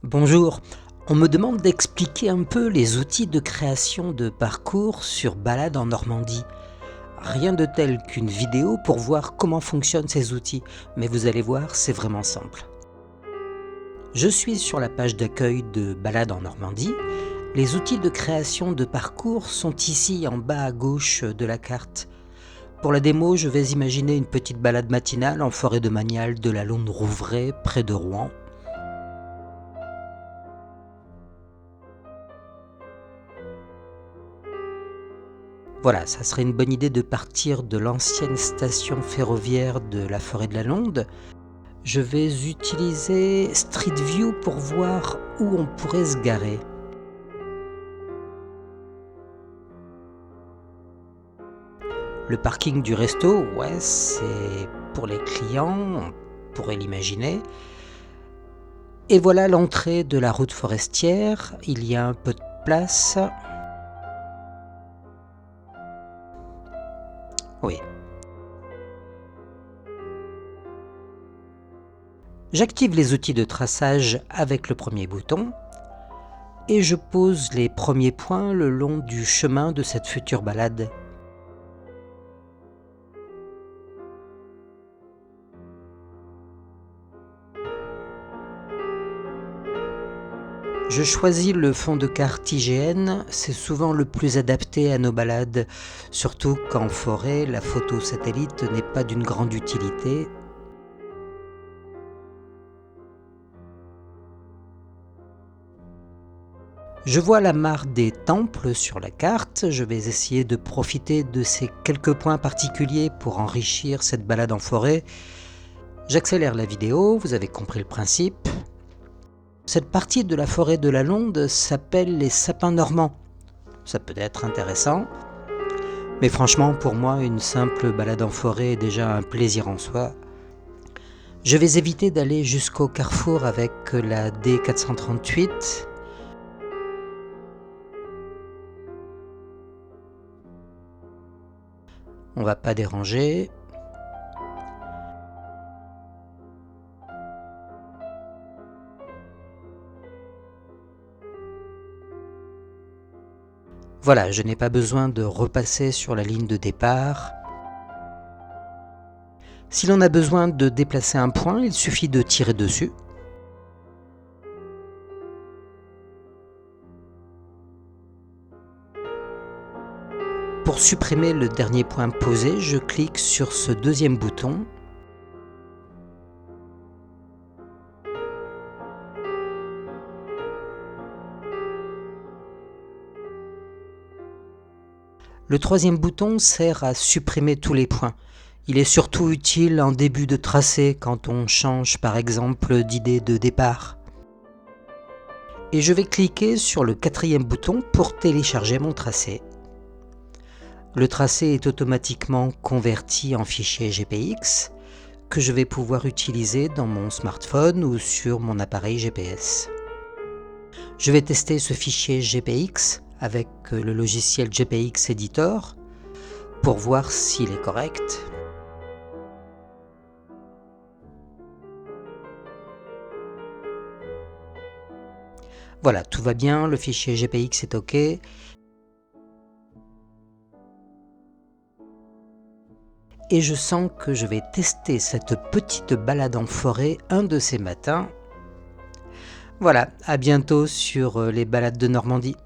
Bonjour, on me demande d'expliquer un peu les outils de création de parcours sur Balade en Normandie. Rien de tel qu'une vidéo pour voir comment fonctionnent ces outils, mais vous allez voir, c'est vraiment simple. Je suis sur la page d'accueil de Balade en Normandie. Les outils de création de parcours sont ici en bas à gauche de la carte. Pour la démo, je vais imaginer une petite balade matinale en forêt de Manial de la Londe-Rouvray, près de Rouen. Voilà, ça serait une bonne idée de partir de l'ancienne station ferroviaire de la forêt de la Londe. Je vais utiliser Street View pour voir où on pourrait se garer. Le parking du resto, ouais, c'est pour les clients, on pourrait l'imaginer. Et voilà l'entrée de la route forestière, il y a un peu de place. Oui. J'active les outils de traçage avec le premier bouton et je pose les premiers points le long du chemin de cette future balade. Je choisis le fond de carte IGN, c'est souvent le plus adapté à nos balades, surtout qu'en forêt, la photo satellite n'est pas d'une grande utilité. Je vois la mare des temples sur la carte, je vais essayer de profiter de ces quelques points particuliers pour enrichir cette balade en forêt. J'accélère la vidéo, vous avez compris le principe. Cette partie de la forêt de la Londe s'appelle les sapins normands. Ça peut être intéressant, mais franchement pour moi une simple balade en forêt est déjà un plaisir en soi. Je vais éviter d'aller jusqu'au carrefour avec la D438. On va pas déranger. Voilà, je n'ai pas besoin de repasser sur la ligne de départ. Si l'on a besoin de déplacer un point, il suffit de tirer dessus. Pour supprimer le dernier point posé, je clique sur ce deuxième bouton. Le troisième bouton sert à supprimer tous les points. Il est surtout utile en début de tracé quand on change par exemple d'idée de départ. Et je vais cliquer sur le quatrième bouton pour télécharger mon tracé. Le tracé est automatiquement converti en fichier GPX que je vais pouvoir utiliser dans mon smartphone ou sur mon appareil GPS. Je vais tester ce fichier GPX avec le logiciel GPX Editor pour voir s'il est correct. Voilà, tout va bien, le fichier GPX est OK. Et je sens que je vais tester cette petite balade en forêt un de ces matins. Voilà, à bientôt sur les balades de Normandie.